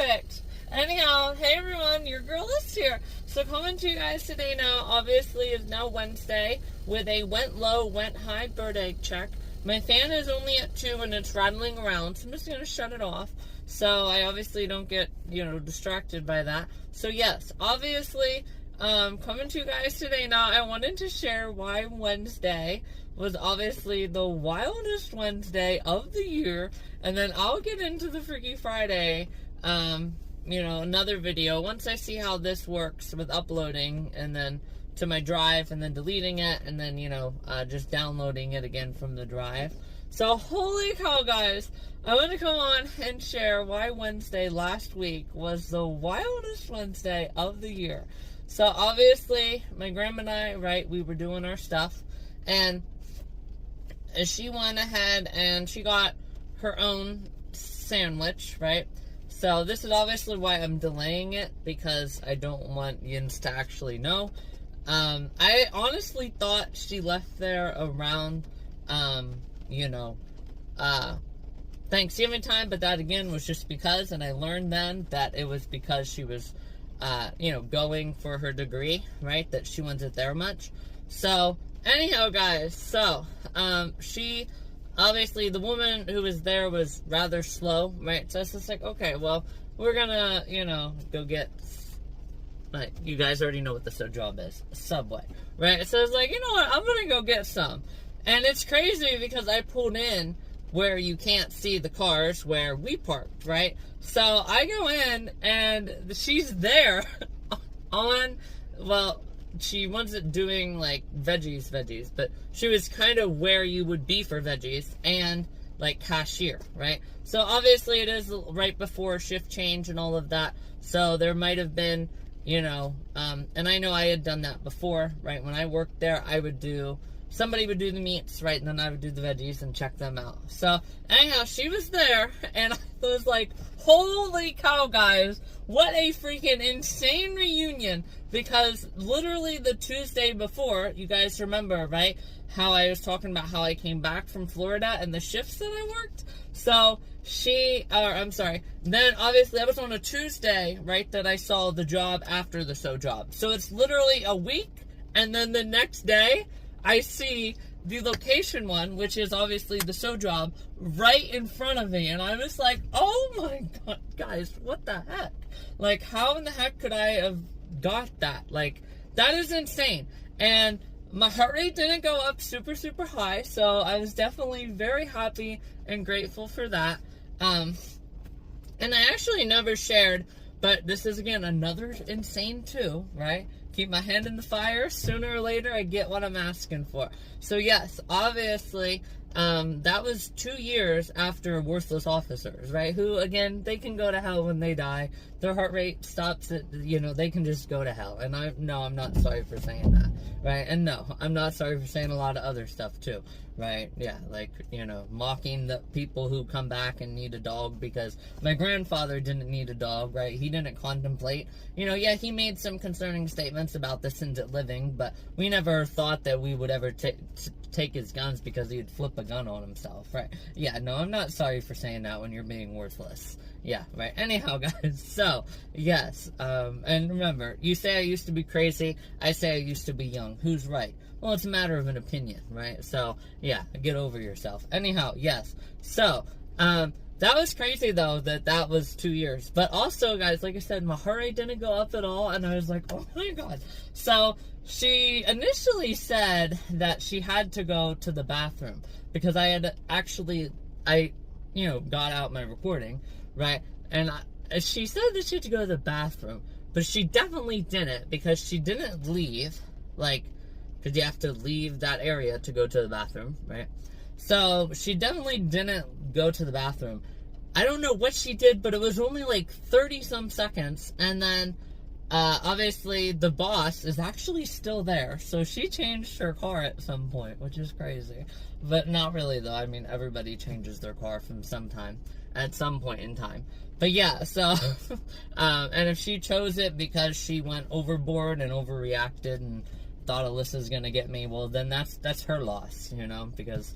perfect. Anyhow, hey everyone, your girl is here. So coming to you guys today now, obviously is now Wednesday with a went low, went high bird egg check. My fan is only at 2 and it's rattling around, so I'm just going to shut it off. So I obviously don't get, distracted by that. So yes, obviously, coming to you guys today now, I wanted to share why Wednesday was obviously the wildest Wednesday of the year. And then I'll get into the Freaky Friday, another video once I see how this works with uploading and then to my drive and then deleting it and then, just downloading it again from the drive. So holy cow, guys, I want to come on and share why Wednesday last week was the wildest Wednesday of the year. So obviously my grandma and I, right, we were doing our stuff and she went ahead and she got her own sandwich, right? So this is obviously why I'm delaying it, because I don't want Yins to actually know. I honestly thought she left there around, Thanksgiving time, but that again was just because, and I learned then that it was because she was, going for her degree, right? That she wasn't there much. So, anyhow, guys, so, she... Obviously, the woman who was there was rather slow, right? So it's just like, okay, well, we're gonna, go get, like, you guys already know what the job is, Subway, right? So it's like, you know what, I'm gonna go get some. And it's crazy because I pulled in where you can't see the cars where we parked, right? So I go in, and she's there she wasn't doing, like, veggies, but she was kind of where you would be for veggies and, like, cashier, right? So, obviously, it is right before shift change and all of that, so there might have been, and I know I had done that before, right? When I worked there, somebody would do the meats, right, and then I would do the veggies and check them out. So, anyhow, she was there, and I was like, holy cow, guys, what a freaking insane reunion, because literally the Tuesday before, you guys remember, right, how I was talking about how I came back from Florida and the shifts that I worked? So, then obviously I was on a Tuesday, right, that I saw the job after the job. So it's literally a week, and then the next day, I see the location one, which is obviously the job, right in front of me. And I was like, oh my god, guys, what the heck? Like, how in the heck could I have got that? Like, that is insane. And my heart rate didn't go up super, super high. So I was definitely very happy and grateful for that. And I actually never shared, but this is, again, another insane too, right? Keep my hand in the fire. Sooner or later, I get what I'm asking for. So, yes, obviously, that was 2 years after Worthless Officers, right? Who, again, they can go to hell when they die. Their heart rate stops at, they can just go to hell. And I'm not sorry for saying that, right? And no, I'm not sorry for saying a lot of other stuff, too, right? Yeah, like, mocking the people who come back and need a dog, because my grandfather didn't need a dog, right? He didn't contemplate. Yeah, he made some concerning statements about the sins at living, but we never thought that we would ever take his guns because he'd flip a gun on himself, right? Yeah, no, I'm not sorry for saying that when you're being worthless. Yeah, right. Anyhow, guys, so, yes, and remember, you say I used to be crazy, I say I used to be young. Who's right? Well, it's a matter of an opinion, right? So, yeah, get over yourself. Anyhow, yes, so, that was crazy, though, that was 2 years. But also, guys, like I said, my heart rate didn't go up at all, and I was like, oh my god. So, she initially said that she had to go to the bathroom, because I got out my recording, right? And she said that she had to go to the bathroom, but she definitely didn't, because she didn't leave, like, because you have to leave that area to go to the bathroom, right? So, she definitely didn't go to the bathroom. I don't know what she did, but it was only like 30-some seconds, and then, obviously, the boss is actually still there, so she changed her car at some point, which is crazy. But not really, though. I mean, everybody changes their car at some point in time. But yeah, so, and if she chose it because she went overboard and overreacted and thought Alyssa's gonna get me, well, then that's her loss, because,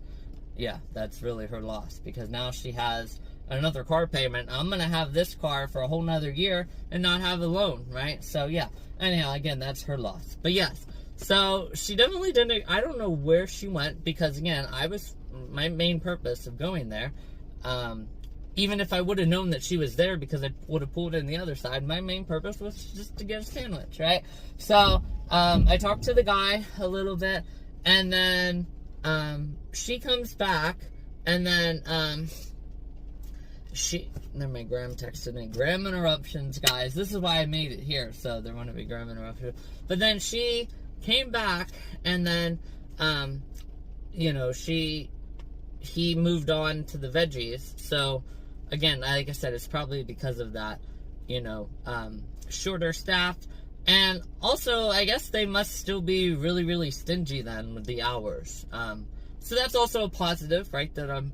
yeah, that's really her loss, because now she has another car payment. I'm going to have this car for a whole nother year and not have a loan, right? So, yeah. Anyhow, again, that's her loss. But, yes. So, she definitely didn't, I don't know where she went because, again, my main purpose of going there, even if I would have known that she was there because I would have pulled in the other side, my main purpose was just to get a sandwich, right? So, I talked to the guy a little bit, and then, she comes back, and then, then my gram texted me. Gram interruptions, guys. This is why I made it here, so there wouldn't be gram interruptions. But then she came back, and then, he moved on to the veggies. So, again, like I said, it's probably because of that, shorter staff. And also, I guess they must still be really, really stingy then with the hours. So that's also a positive, right, that I'm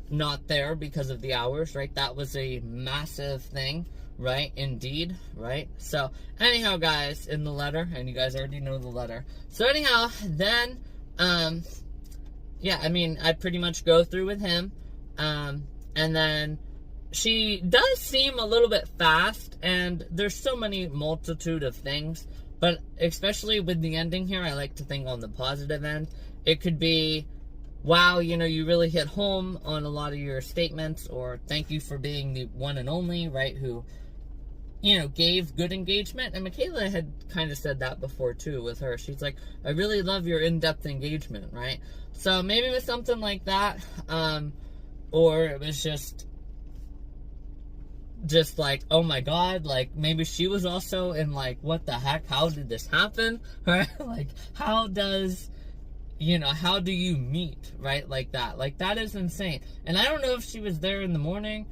not there because of the hours, right? That was a massive thing, right? Indeed, right? So, anyhow, guys, in the letter, and you guys already know the letter. So, anyhow, then, I pretty much go through with him, and then she does seem a little bit fast, and there's so many multitude of things, but especially with the ending here, I like to think on the positive end. It could be, wow, you really hit home on a lot of your statements, or thank you for being the one and only, right, who, gave good engagement. And Michaela had kind of said that before, too, with her. She's like, I really love your in-depth engagement, right? So maybe it was something like that, or it was just like, oh my god, like, maybe she was also in, like, what the heck, how did this happen, right? Like, how do you meet, right, like that? Like, that is insane. And I don't know if she was there in the morning,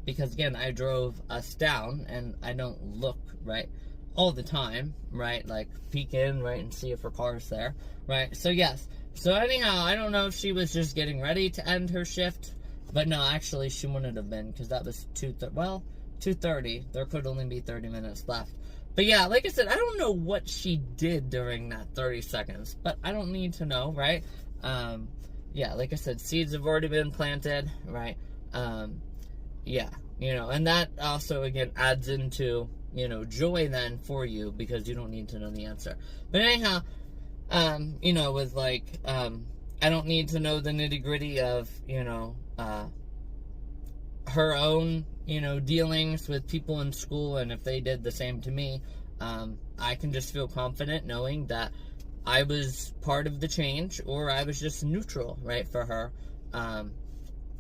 because, again, I drove us down, and I don't look, right, all the time, right, like, peek in, right, and see if her car's there, right? So, yes. So, anyhow, I don't know if she was just getting ready to end her shift, but no, actually, she wouldn't have been, because that was 2:30. There could only be 30 minutes left. But yeah, like I said, I don't know what she did during that 30 seconds, but I don't need to know, right? Yeah, like I said, seeds have already been planted, right? Yeah, and that also, again, adds into, joy then for you, because you don't need to know the answer. But anyhow, with, like, I don't need to know the nitty-gritty of, her own, dealings with people in school, and if they did the same to me, I can just feel confident knowing that I was part of the change, or I was just neutral, right, for her.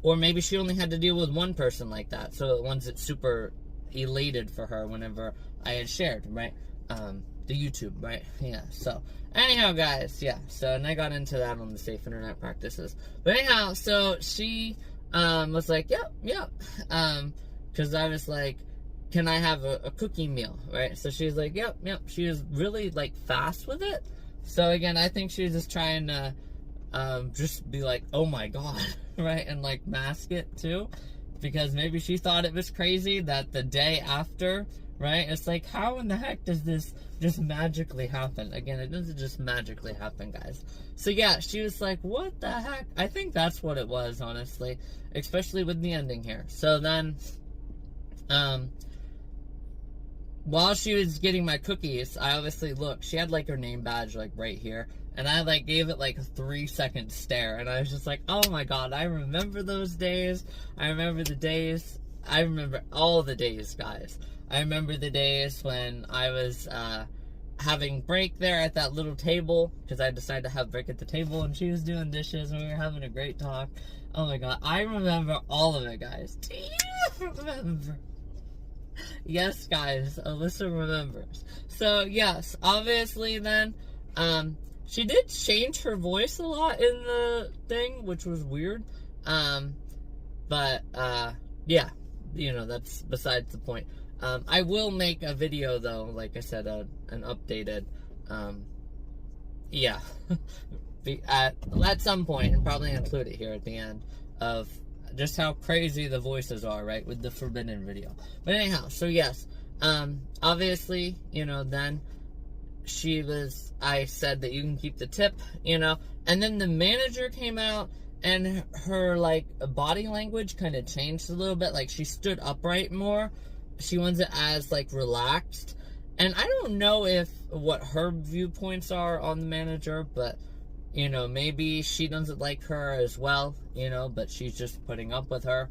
Or maybe she only had to deal with one person like that, so the ones that super elated for her whenever I had shared, right, the YouTube, right, yeah, so, anyhow, guys, yeah, so, and I got into that on the safe internet practices, but anyhow, so, she, was like, yep, because I was like, can I have a cookie meal, right? So she's like, yep. She was really, like, fast with it. So, again, I think she was just trying to just be like, oh my god, right? And, like, mask it, too. Because maybe she thought it was crazy that the day after, right? It's like, how in the heck does this just magically happen? Again, it doesn't just magically happen, guys. So, yeah, she was like, what the heck? I think that's what it was, honestly. Especially with the ending here. So, then, while she was getting my cookies, I obviously looked. She had, like, her name badge, like, right here. And I, like, gave it, like, a 3-second stare. And I was just like, oh, my God. I remember those days. I remember the days. I remember all the days, guys. I remember the days when I was, having break there at that little table. Because I decided to have break at the table. And she was doing dishes. And we were having a great talk. Oh, my God. I remember all of it, guys. Do you remember? Yes, guys, Alyssa remembers. So, yes, obviously then, she did change her voice a lot in the thing, which was weird. But, yeah, that's besides the point. I will make a video, though, like I said, an updated, yeah, at some point, and probably include it here at the end, of just how crazy the voices are, right, with the Forbidden video. But anyhow, so yes, obviously, then I said that you can keep the tip, and then the manager came out, and her, like, body language kind of changed a little bit. Like, she stood upright more. She wasn't as, like, relaxed. And I don't know what her viewpoints are on the manager, but, you know, maybe she doesn't like her as well, you know, but she's just putting up with her.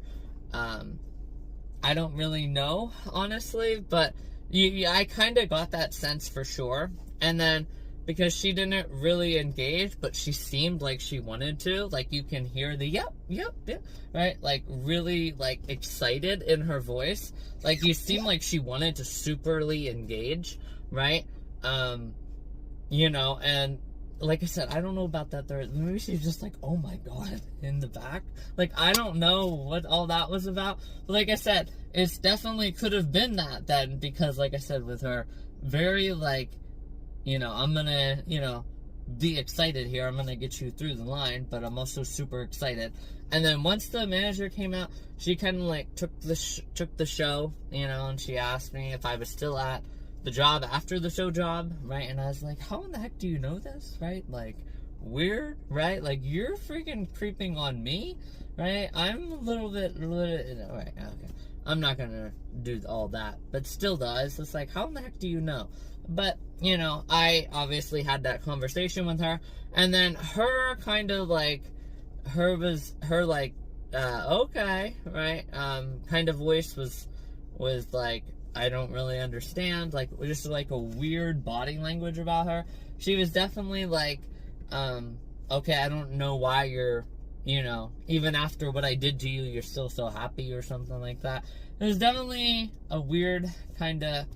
I don't really know, honestly, but I kind of got that sense for sure. And then, because she didn't really engage, but she seemed like she wanted to. Like, you can hear the yep, right? Like, really, like, excited in her voice. Like, you seem like she wanted to superly engage, right? You know, and like I said, I don't know about that third. Maybe she's just like, oh my god, in the back. Like, I don't know what all that was about. But like I said, it's definitely could have been that then, because like I said, with her very, like, you know, I'm gonna, you know, be excited here. I'm gonna get you through the line, but I'm also super excited. And then once the manager came out, she kind of like took the show, you know, and she asked me if I was still at the job after the show job, right? And I was like, how in the heck do you know this, right? Like, weird, right? Like, you're freaking creeping on me, right? I'm a little bit, right, okay. I'm not gonna do all that, but still though, it's just like, how in the heck do you know? But, you know, I obviously had that conversation with her, and then her kind of like, her like, okay, right, kind of voice was like, I don't really understand, like, just like a weird body language about her. She was definitely like, okay, I don't know why you're, you know, even after what I did to you, you're still so happy or something like that. There's definitely a weird kind of,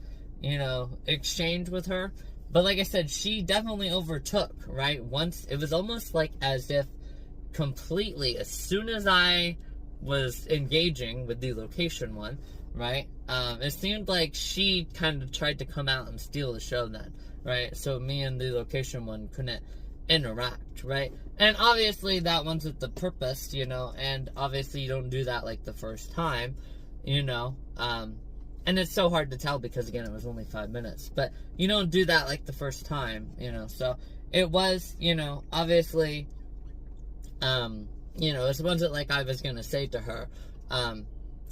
you know, exchange with her. But like I said, she definitely overtook, right? Once, it was almost like as if completely, as soon as I was engaging with the location one, right? It seemed like she kind of tried to come out and steal the show then, right? So me and the location one couldn't interact, right? And obviously that wasn't the purpose, you know, and obviously you don't do that like the first time, you know, and it's so hard to tell because again, it was only 5 minutes, but you don't do that like the first time, you know, so it was, you know, obviously, you know, it wasn't like I was gonna say to her,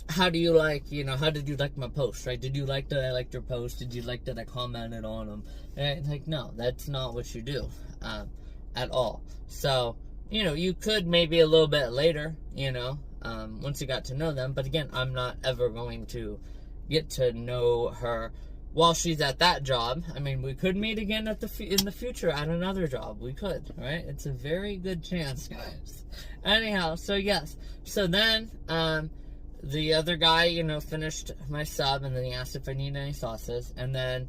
how do you like, you know, how did you like my post, right? Did you like that I liked your post? Did you like that I commented on them? And like, no, that's not what you do, at all. So, you know, you could maybe a little bit later, you know, once you got to know them, but again, I'm not ever going to get to know her while she's at that job. I mean, we could meet again in the future at another job. We could, right? It's a very good chance, guys. Anyhow, so yes. So then, the other guy, you know, finished my sub, and then he asked if I need any sauces, and then,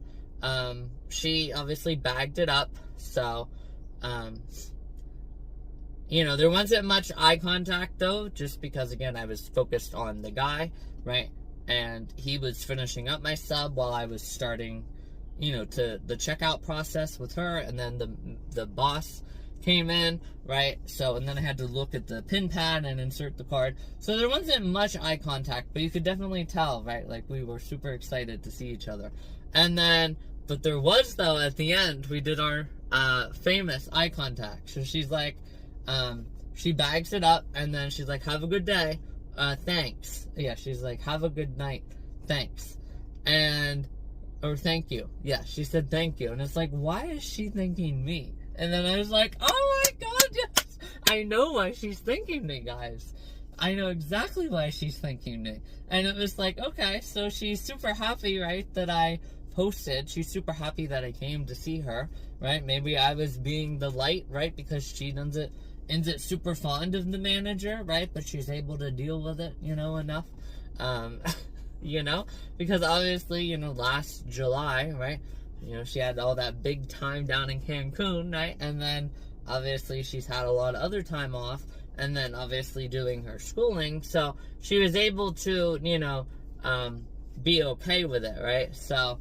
she obviously bagged it up, so, you know, there wasn't much eye contact, though, just because, again, I was focused on the guy, right? And he was finishing up my sub while I was starting, you know, to the checkout process with her, and then the boss came in, right? So, and then I had to look at the pin pad and insert the card. So there wasn't much eye contact, but you could definitely tell, right? Like, we were super excited to see each other. And then, but there was, though, at the end, we did our famous eye contact. So she's like, she bags it up, and then she's like, have a good day. Thanks. Yeah, she's like, have a good night. Thanks. Or thank you. Yeah, she said thank you. And it's like, why is she thanking me? And then I was like, oh my god, yes! I know why she's thanking me, guys. I know exactly why she's thanking me. And it was like, okay, so she's super happy, right, that I posted. She's super happy that I came to see her, right? Maybe I was being the light, right, because she isn't super fond of the manager, right, but she's able to deal with it, you know, enough, you know, because obviously, you know, last July, right, you know, she had all that big time down in Cancun, right, and then obviously she's had a lot of other time off, and then obviously doing her schooling, so she was able to, you know, be okay with it, right, so,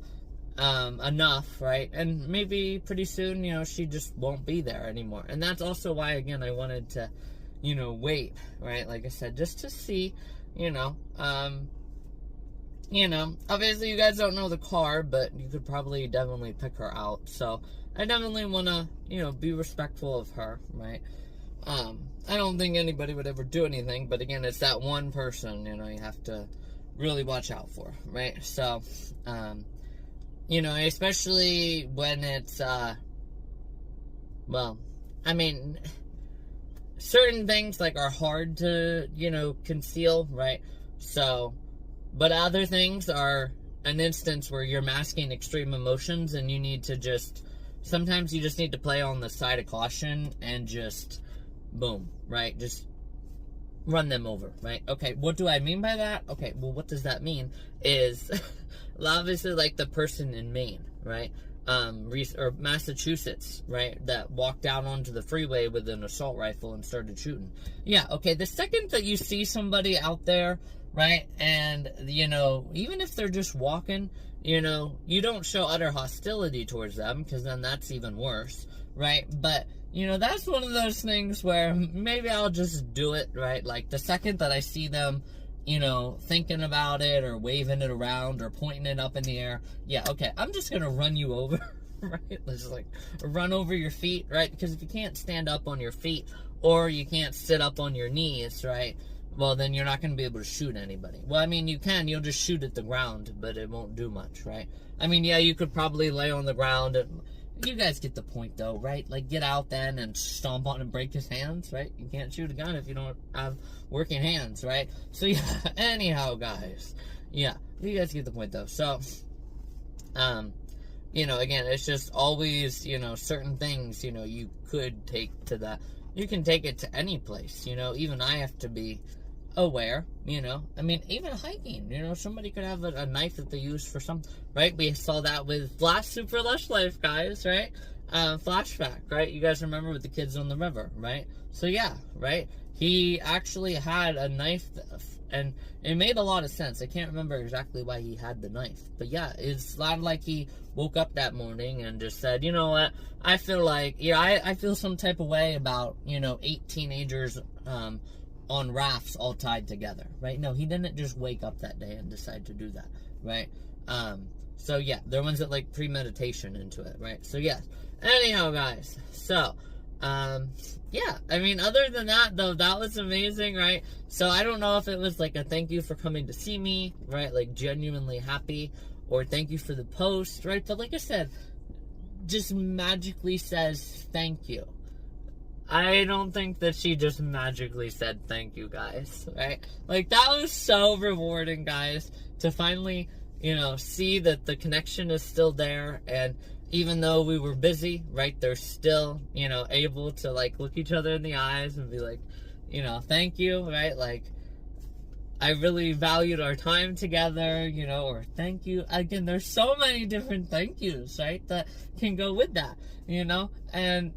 enough, right, and maybe pretty soon, you know, she just won't be there anymore, and that's also why, again, I wanted to, you know, wait, right, like I said, just to see, you know, obviously you guys don't know the car, but you could probably definitely pick her out, so I definitely want to, you know, be respectful of her, right, I don't think anybody would ever do anything, but again, it's that one person, you have to really watch out for, right? So, especially when it's, certain things, like, are hard to, conceal, right? So, but other things are an instance where you're masking extreme emotions, and you need to sometimes you just need to play on the side of caution and just, boom, right? Just run them over, right? Okay, what do I mean by that? Okay, well, what does that mean is, obviously, like the person in Maine, right? Or Massachusetts, right? That walked out onto the freeway with an assault rifle and started shooting. Yeah, okay, the second that you see somebody out there, right, and, even if they're just walking, you don't show utter hostility towards them, because then that's even worse, right? But, that's one of those things where maybe I'll just do it, right? Like, the second that I see them, thinking about it, or waving it around, or pointing it up in the air, yeah, okay, I'm just gonna run you over, right? Let's just, run over your feet, right? Because if you can't stand up on your feet, or you can't sit up on your knees, right? Well, then you're not going to be able to shoot anybody. Well, you can. You'll just shoot at the ground, but it won't do much, right? Yeah, you could probably lay on the ground. You guys get the point, though, right? Like, get out then and stomp on and break his hands, right? You can't shoot a gun if you don't have working hands, right? So, yeah, anyhow, guys. Yeah, you guys get the point, though. So, again, it's just always, certain things, you could take to that. You can take it to any place, even I have to be aware, even hiking, somebody could have a knife that they use for something, right? We saw that with Last Super Lush Life, guys, right? Flashback, right? You guys remember with the kids on the river, right? So, yeah, right? He actually had a knife, and it made a lot of sense. I can't remember exactly why he had the knife, but yeah, it's not like he woke up that morning and just said, you know what, I feel like, I feel some type of way about, 8 teenagers, on rafts all tied together, right? No, he didn't just wake up that day and decide to do that, right? So yeah, there was like premeditation into it, right? So yeah, anyhow, guys, so, yeah, other than that, though, that was amazing, right? So I don't know if it was like a thank you for coming to see me, right? Like, genuinely happy, or thank you for the post, right? But like I said, just magically says thank you. I don't think that she just magically said thank you, guys, right? Like, that was so rewarding, guys, to finally, see that the connection is still there, and even though we were busy, right, they're still, able to, like, look each other in the eyes and be like, thank you, right? Like, I really valued our time together, or thank you. Again, there's so many different thank yous, right, that can go with that, and,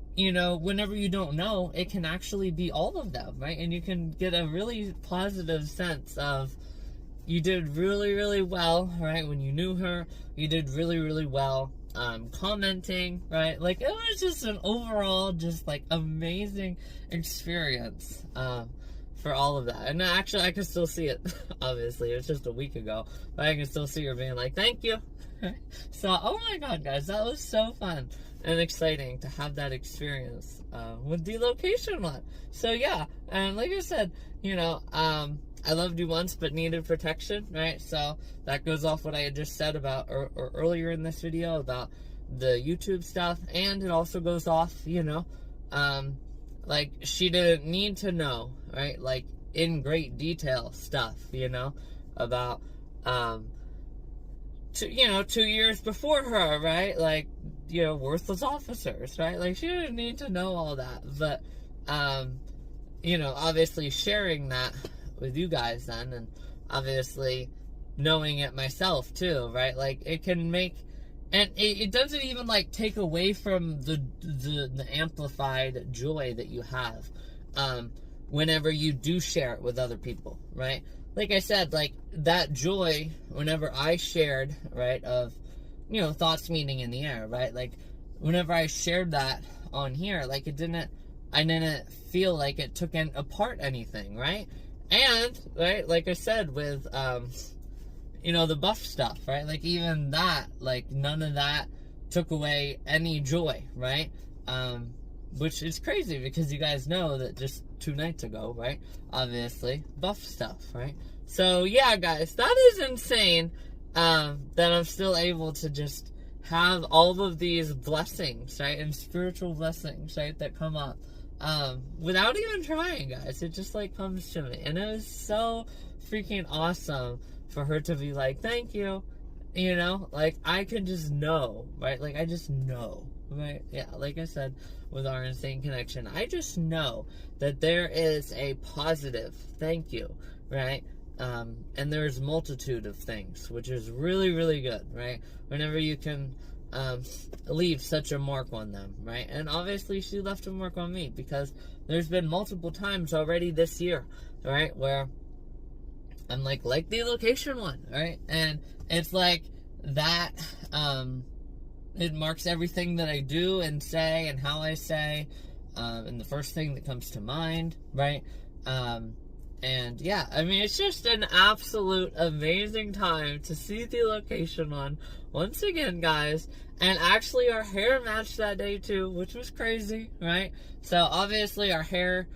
whenever you don't know, it can actually be all of them, right? And you can get a really positive sense of, you did really, really well, right? When you knew her, you did really, really well, commenting, right? Like, it was just an overall, just, like, amazing experience, for all of that. And actually, I can still see it, obviously. It was just a week ago, but I can still see her being like, thank you. So, oh my god, guys, that was so fun and exciting to have that experience, with the location one. So, yeah, and like I said, I loved you once, but needed protection, right? So, that goes off what I had just said about, or earlier in this video, about the YouTube stuff, and it also goes off, like, she didn't need to know, right? Like, in great detail stuff, about, 2 years before her, right? Like, worthless officers, right? Like, she didn't need to know all that, but, obviously sharing that with you guys then, and obviously knowing it myself too, right? Like, it can make, and it doesn't even, like, take away from the amplified joy that you have, whenever you do share it with other people, right? Like I said, like, that joy, whenever I shared, right, of, thoughts meeting in the air, right? Like, whenever I shared that on here, like, I didn't feel like it took apart anything, right? And, right, like I said, with, the buff stuff, right? Like, even that, like, none of that took away any joy, right? which is crazy because you guys know that just 2 nights ago, right? Obviously, buff stuff, right? So yeah, guys, that is insane. That I'm still able to just have all of these blessings, right, and spiritual blessings, right, that come up, without even trying, guys. It just like comes to me, and it was so freaking awesome for her to be like, thank you, you know, like I can just know, right, like I just know, right, yeah, like I said, with our insane connection, I just know that there is a positive thank you, right, and there's multitude of things, which is really, really good, right, whenever you can leave such a mark on them, right? And obviously she left a mark on me, because there's been multiple times already this year, right, where I'm like the location one, right? And it's like that, it marks everything that I do and say and how I say, and the first thing that comes to mind, right? And yeah, I mean, it's just an absolute amazing time to see the location one once again, guys. And actually our hair matched that day too, which was crazy, right? So obviously our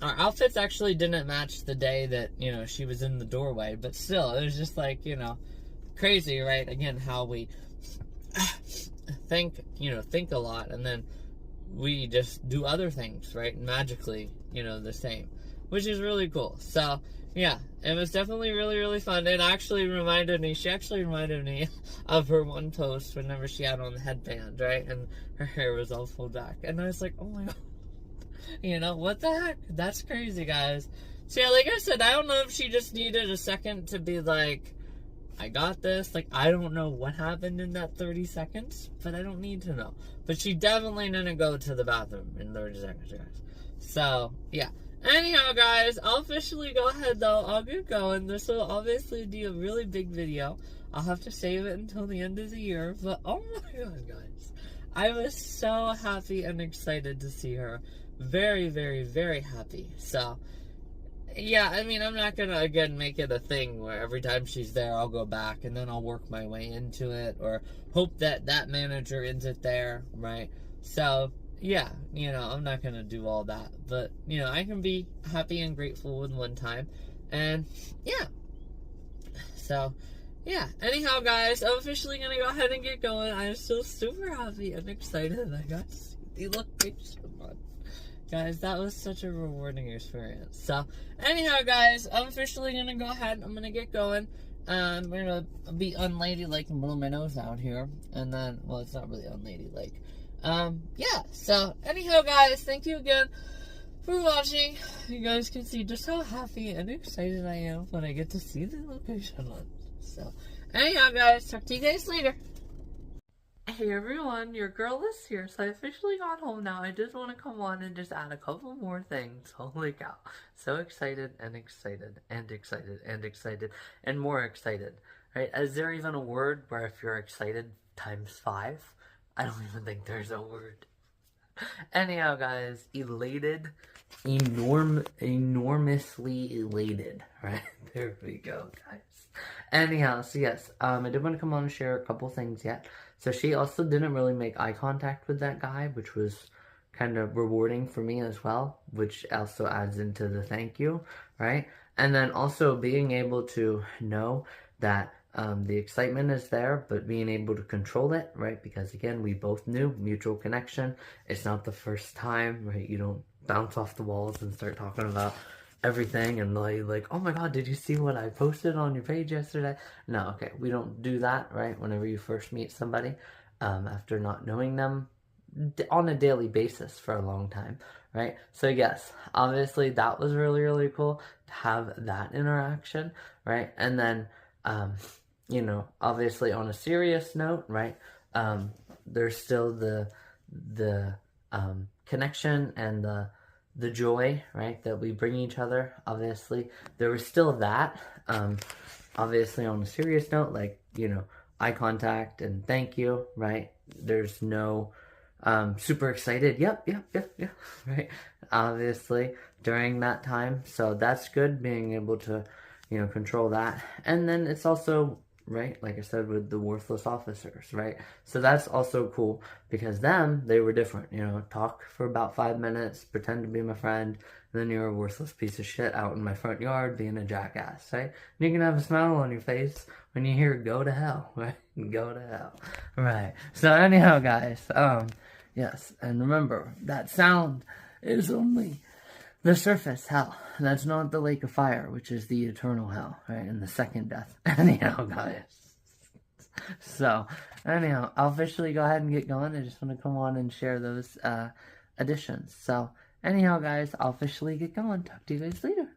outfits actually didn't match the day that, you know, she was in the doorway, but still, it was just like, you know, crazy, right? Again, how we think a lot, and then we just do other things, right? Magically, you know, the same, which is really cool. So yeah, it was definitely really, really fun. She actually reminded me of her one post whenever she had on the headband, right? And her hair was all pulled back. And I was like, oh my god. You know, what the heck? That's crazy, guys. So yeah, like I said, I don't know if she just needed a second to be like, I got this. Like, I don't know what happened in that 30 seconds, but I don't need to know. But she definitely didn't go to the bathroom in 30 seconds, guys. So, yeah. Anyhow, guys, I'll officially go ahead, though. I'll get going. This will obviously be a really big video. I'll have to save it until the end of the year. But, oh my god, guys. I was so happy and excited to see her. Very, very, very happy. So, yeah, I mean, I'm not gonna, again, make it a thing where every time she's there, I'll go back and then I'll work my way into it, or hope that that manager isn't there, right? So, yeah, you know, I'm not gonna do all that, but, you know, I can be happy and grateful with one time, and, yeah. So, yeah, anyhow, guys, I'm officially gonna go ahead and get going. I'm still super happy and excited that I got to see the location one. Guys, that was such a rewarding experience. So, anyhow, guys, I'm officially gonna go ahead. I'm gonna get going. I'm gonna be unladylike and blow my nose out here. And then, well, it's not really unladylike. Yeah. So, anyhow, guys, thank you again for watching. You guys can see just how happy and excited I am when I get to see the location one. So, anyhow, guys, talk to you guys later. Hey everyone, your girl is here, so I officially got home now. I just want to come on and just add a couple more things. Holy cow. So excited and excited and excited and excited and more excited, right? Is there even a word where if you're excited times 5? I don't even think there's a word. Anyhow, guys, elated, enormously elated, right? There we go, guys. Anyhow, so yes, I did want to come on and share a couple things yet. So she also didn't really make eye contact with that guy, which was kind of rewarding for me as well, which also adds into the thank you, right? And then also being able to know that the excitement is there, but being able to control it, right? Because again, we both knew mutual connection. It's not the first time, right? You don't bounce off the walls and start talking about everything and like, oh my god, did you see what I posted on your page yesterday? No, okay, we don't do that, right? Whenever you first meet somebody, after not knowing them on a daily basis for a long time, right? So yes, obviously that was really, really cool to have that interaction, right? And then, you know, obviously on a serious note, right? There's still the connection and the joy, right, that we bring each other. Obviously there was still that, obviously on a serious note, like, you know, eye contact and thank you, right? There's no super excited yep, right, obviously during that time. So that's good, being able to, you know, control that. And then it's also right? Like I said, with the worthless officers, right? So that's also cool because they were different, you know, talk for about 5 minutes, pretend to be my friend, and then you're a worthless piece of shit out in my front yard being a jackass, right? And you can have a smile on your face when you hear go to hell, right? Go to hell. Right. So anyhow, guys, yes, and remember, that sound is only the surface hell. That's not the lake of fire, which is the eternal hell, right? And the second death. Anyhow, guys. So, anyhow, I'll officially go ahead and get going. I just want to come on and share those additions. So, anyhow, guys, I'll officially get going. Talk to you guys later.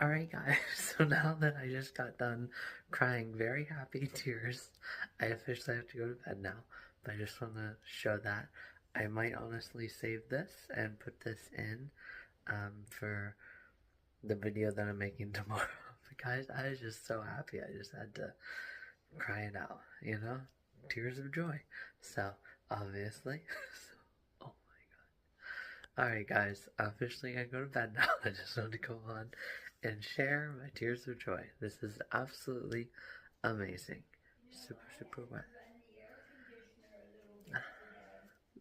Alright, guys. So now that I just got done crying very happy tears, I officially have to go to bed now. But I just want to show that I might honestly save this and put this in for the video that I'm making tomorrow. But guys, I was just so happy. I just had to cry it out, you know? Tears of joy. So, obviously. Oh my god. Alright guys, I'm officially gonna go to bed now. I just wanted to go on and share my tears of joy. This is absolutely amazing. Super, super wet.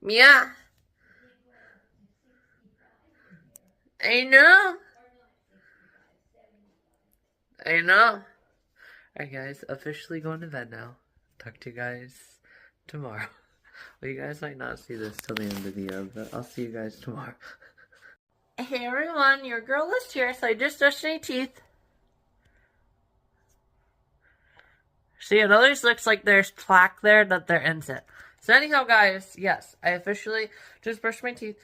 Mia! I know. I know. Alright guys, officially going to bed now. Talk to you guys tomorrow. Well, you guys might not see this till the end of the video, but I'll see you guys tomorrow. Hey everyone, your girl is here, so I just brushed my teeth. See, it always looks like there's plaque there that they're inside. So anyhow guys, yes, I officially just brushed my teeth.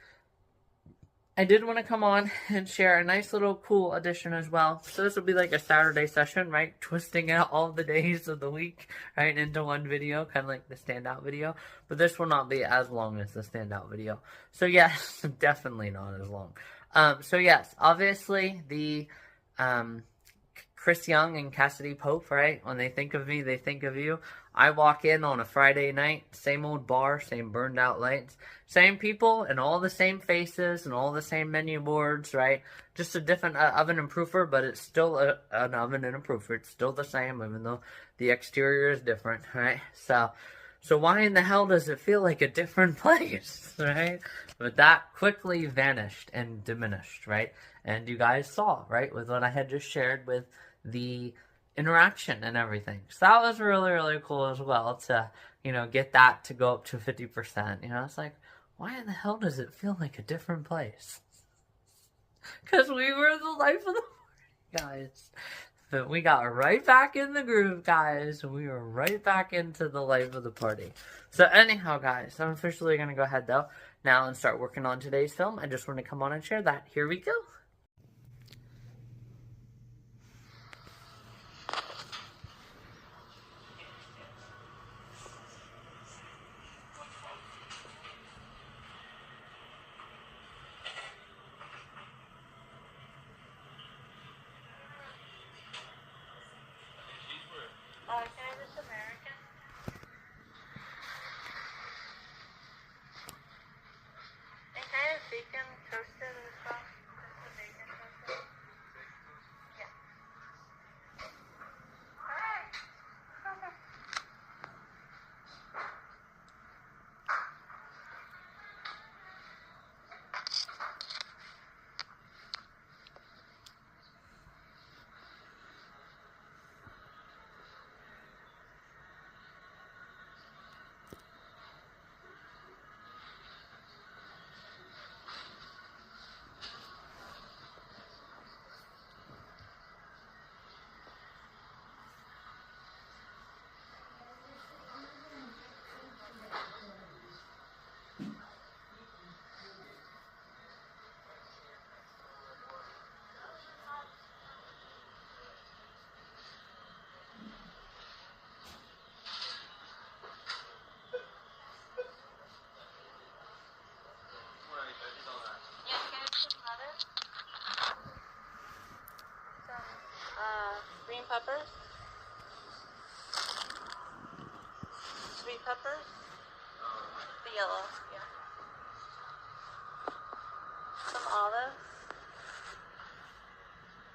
I did want to come on and share a nice little cool addition as well. So this will be like a Saturday session, right? Twisting out all the days of the week, right, into one video, kind of like the standout video. But this will not be as long as the standout video. So yes, definitely not as long. So yes, obviously the Chris Young and Cassidy Pope, right? When they think of me, they think of you. I walk in on a Friday night, same old bar, same burned out lights, same people and all the same faces and all the same menu boards, right? Just a different oven and proofer, but it's still an oven and a proofer. It's still the same, even though the exterior is different, right? So why in the hell does it feel like a different place, right? But that quickly vanished and diminished, right? And you guys saw, right, with what I had just shared with the interaction and everything. So that was really, really cool as well to, you know, get that to go up to 50%. You know, it's like, why in the hell does it feel like a different place? Because we were the life of the party, guys. But we got right back in the groove, guys. We were right back into the life of the party. So anyhow, guys, I'm officially going to go ahead, though, now and start working on today's film. I just want to come on and share that. Here we go. Can I just American? And kind of bacon toasted as well. Just the bacon toasted. Yeah. Alright. Green peppers, sweet peppers, the yellow, yeah. Some olives,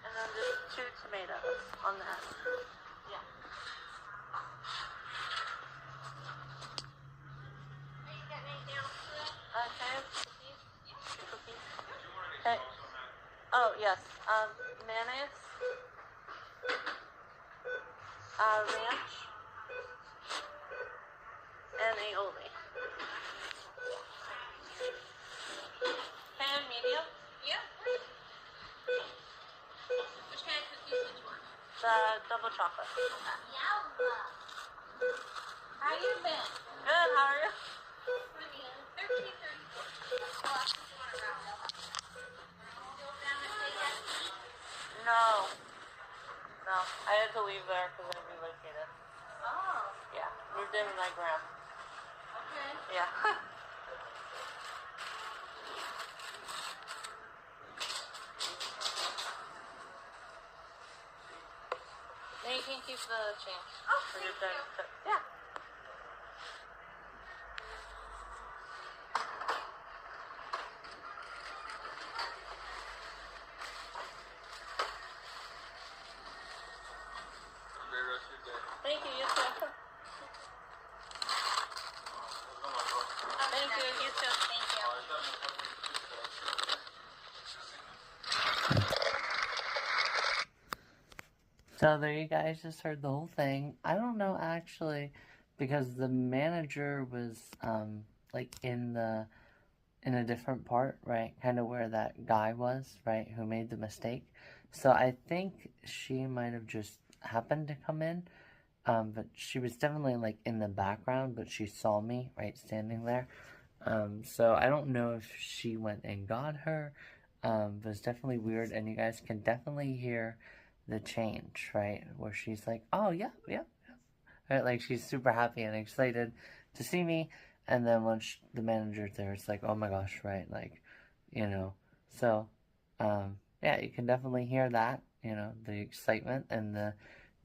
and then just 2 tomatoes on that. Yeah. mayonnaise, ranch, and aioli. Pan medium? Yeah. Which kind of cookies would you want? The double chocolate. How you been? Good, how are you? 13:34. I'll ask if you want to round up. Still down to stay at the No. No. I had to leave there because I relocated. Oh, Yeah. Moved in with my gram. okay. Yeah. And you can keep the change. Oh, For thank your you. tip. Yeah. Thank you, you too. Thank you, you too. Thank you. So there you guys just heard the whole thing. I don't know actually, because the manager was like in a different part, right? Kind of where that guy was, right? Who made the mistake. So I think she might have just happened to come in. But she was definitely like in the background, but she saw me, right, standing there. So I don't know if she went and got her. But it's definitely weird, and you guys can definitely hear the change, right? Where she's like, oh, yeah, yeah, yeah. Right? Like she's super happy and excited to see me. And then once the manager's there, it's like, oh my gosh, right? Like, you know, so, yeah, you can definitely hear that, you know, the excitement and the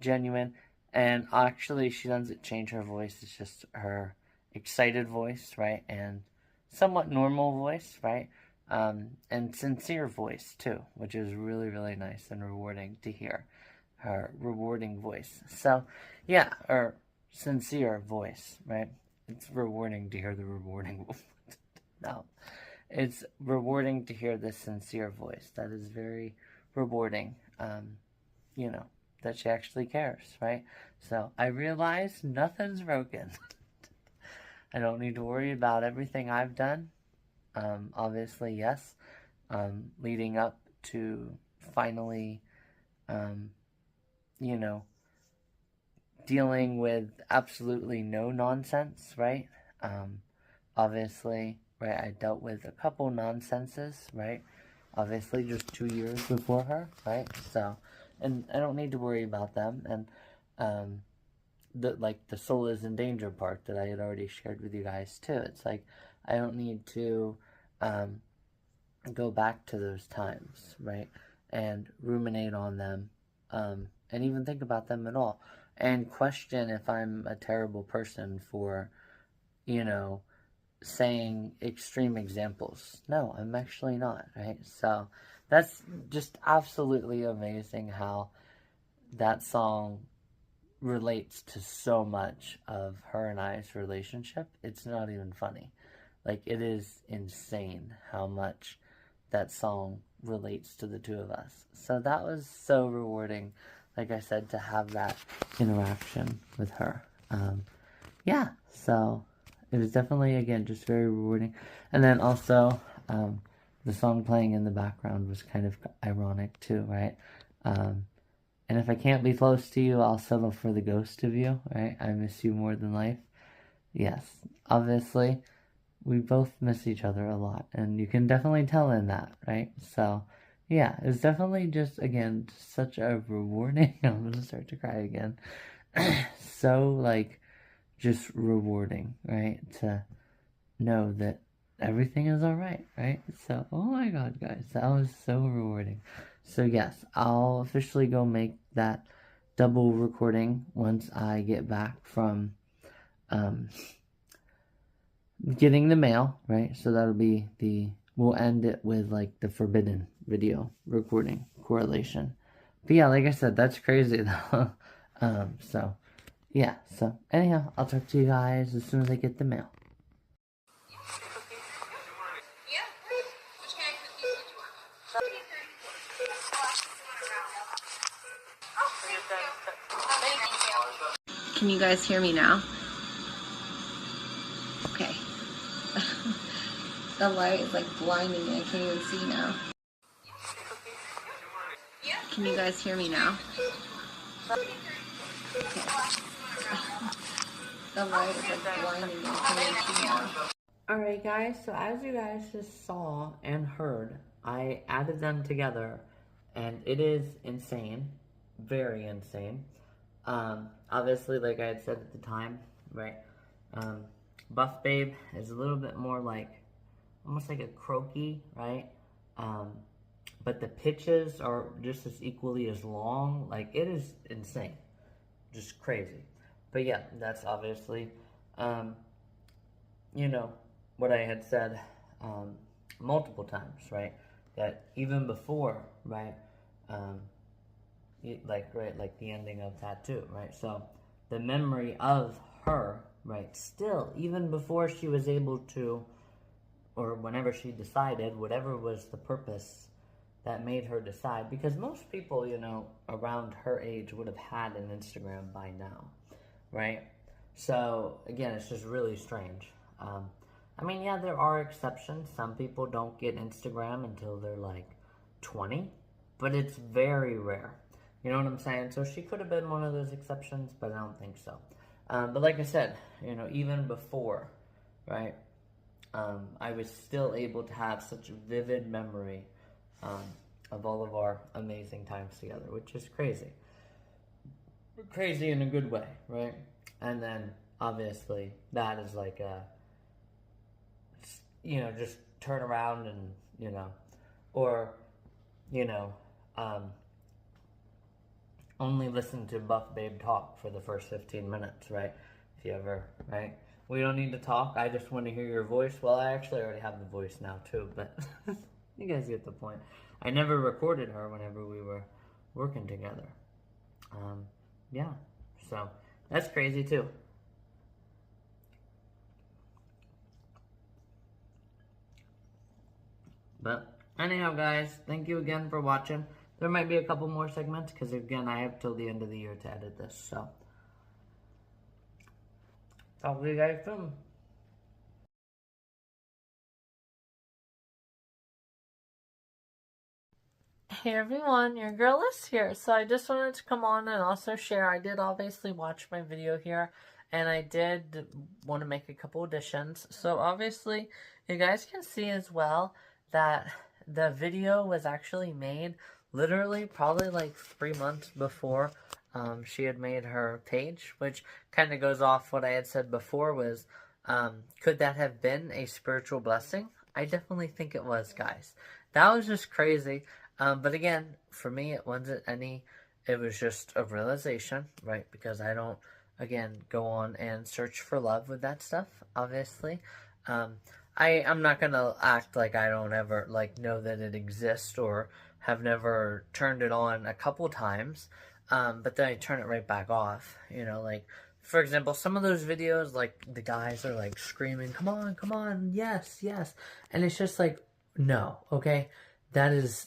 genuine. And actually, she doesn't change her voice. It's just her excited voice, right? And somewhat normal voice, right? And sincere voice, too, which is really, really nice and rewarding to hear. Her rewarding voice. So, yeah, or sincere voice, right? It's rewarding to hear the rewarding voice. No, it's rewarding to hear the sincere voice. That is very rewarding, you know, that she actually cares, right? So I realize nothing's broken. I don't need to worry about everything I've done. Obviously, yes. Leading up to finally, you know, dealing with absolutely no nonsense, right? Obviously, right, I dealt with a couple nonsenses, right? Obviously, just 2 years before her, right? So, and I don't need to worry about them. And, the soul is in danger part that I had already shared with you guys, too. It's like, I don't need to, go back to those times, right? And ruminate on them, and even think about them at all. And question if I'm a terrible person for, you know, saying extreme examples. No, I'm actually not, right? So that's just absolutely amazing how that song relates to so much of her and I's relationship. It's not even funny. Like, it is insane how much that song relates to the two of us. So that was so rewarding, like I said, to have that interaction with her. Yeah, so it was definitely, again, just very rewarding. And then also, the song playing in the background was kind of ironic too, right? And if I can't be close to you, I'll settle for the ghost of you, right? I miss you more than life. Yes, obviously, we both miss each other a lot, and you can definitely tell in that, right? So, yeah, it's definitely just, again, such a rewarding, I'm gonna start to cry again, so, like, just rewarding, right? To know that everything is alright, right? So, oh my god, guys, that was so rewarding. So, yes, I'll officially go make that double recording once I get back from, getting the mail, right? So that'll be we'll end it with like the forbidden video recording correlation. But yeah, like I said, that's crazy though. So yeah, so anyhow, I'll talk to you guys as soon as I get the mail. Yeah. Which kind of cookies would you want? 13:34. Oh, thank you. Can you guys hear me now? Okay. The light is like blinding me. I can't even see now. Can you guys hear me now? Okay. The light is like blinding me. I can't even see now. Alright guys, so as you guys just saw and heard, I added them together and it is insane. Very insane. Obviously, like I had said at the time, right? Buff Babe is a little bit more like, almost like a croaky, right? But the pitches are just as equally as long. Like, it is insane. Just crazy. But yeah, that's obviously, you know, what I had said multiple times, right? That even before, right? Like the ending of Tattoo, right? So the memory of her, right? Still, even before she was able to, or whenever she decided, whatever was the purpose that made her decide, because most people, you know, around her age would have had an Instagram by now, right? So again, it's just really strange. I mean, yeah, there are exceptions. Some people don't get Instagram until they're like 20, but it's very rare. You know what I'm saying? So she could have been one of those exceptions, but I don't think so. But like I said, you know, even before, right, I was still able to have such a vivid memory of all of our amazing times together, which is crazy. Crazy in a good way, right? And then, obviously, that is like a, you know, just turn around and, you know, or, you know, only listen to Buff Babe talk for the first 15 minutes, right? If you ever, right? We don't need to talk. I just want to hear your voice. Well, I actually already have the voice now, too, but you guys get the point. I never recorded her whenever we were working together. Yeah, so that's crazy, too. But anyhow, guys, thank you again for watching. There might be a couple more segments because, again, I have till the end of the year to edit this. So, talk to you guys soon. Hey everyone, your girl is here. So I just wanted to come on and also share. I did obviously watch my video here, and I did want to make a couple additions. So obviously, you guys can see as well that the video was actually made literally probably like 3 months before she had made her page, which kind of goes off what I had said before was, could that have been a spiritual blessing? I definitely think it was, guys. That was just crazy. But again, for me, it wasn't any, it was just a realization, right? Because I don't, again, go on and search for love with that stuff, obviously. I'm not gonna act like I don't ever, like, know that it exists or have never turned it on a couple times, but then I turn it right back off, you know, like, for example, some of those videos, like, the guys are, like, screaming, come on, yes, yes, and it's just like, no, okay, that is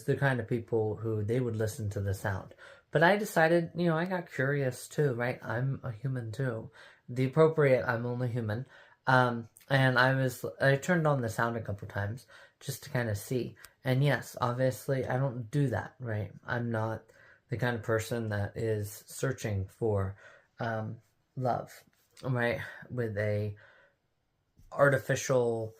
the kind of people who they would listen to the sound. But I decided, you know, I got curious too, right? I'm a human too. The appropriate, I'm only human. And I turned on the sound a couple times just to kind of see. And yes, obviously, I don't do that, right? I'm not the kind of person that is searching for love, right? With a artificial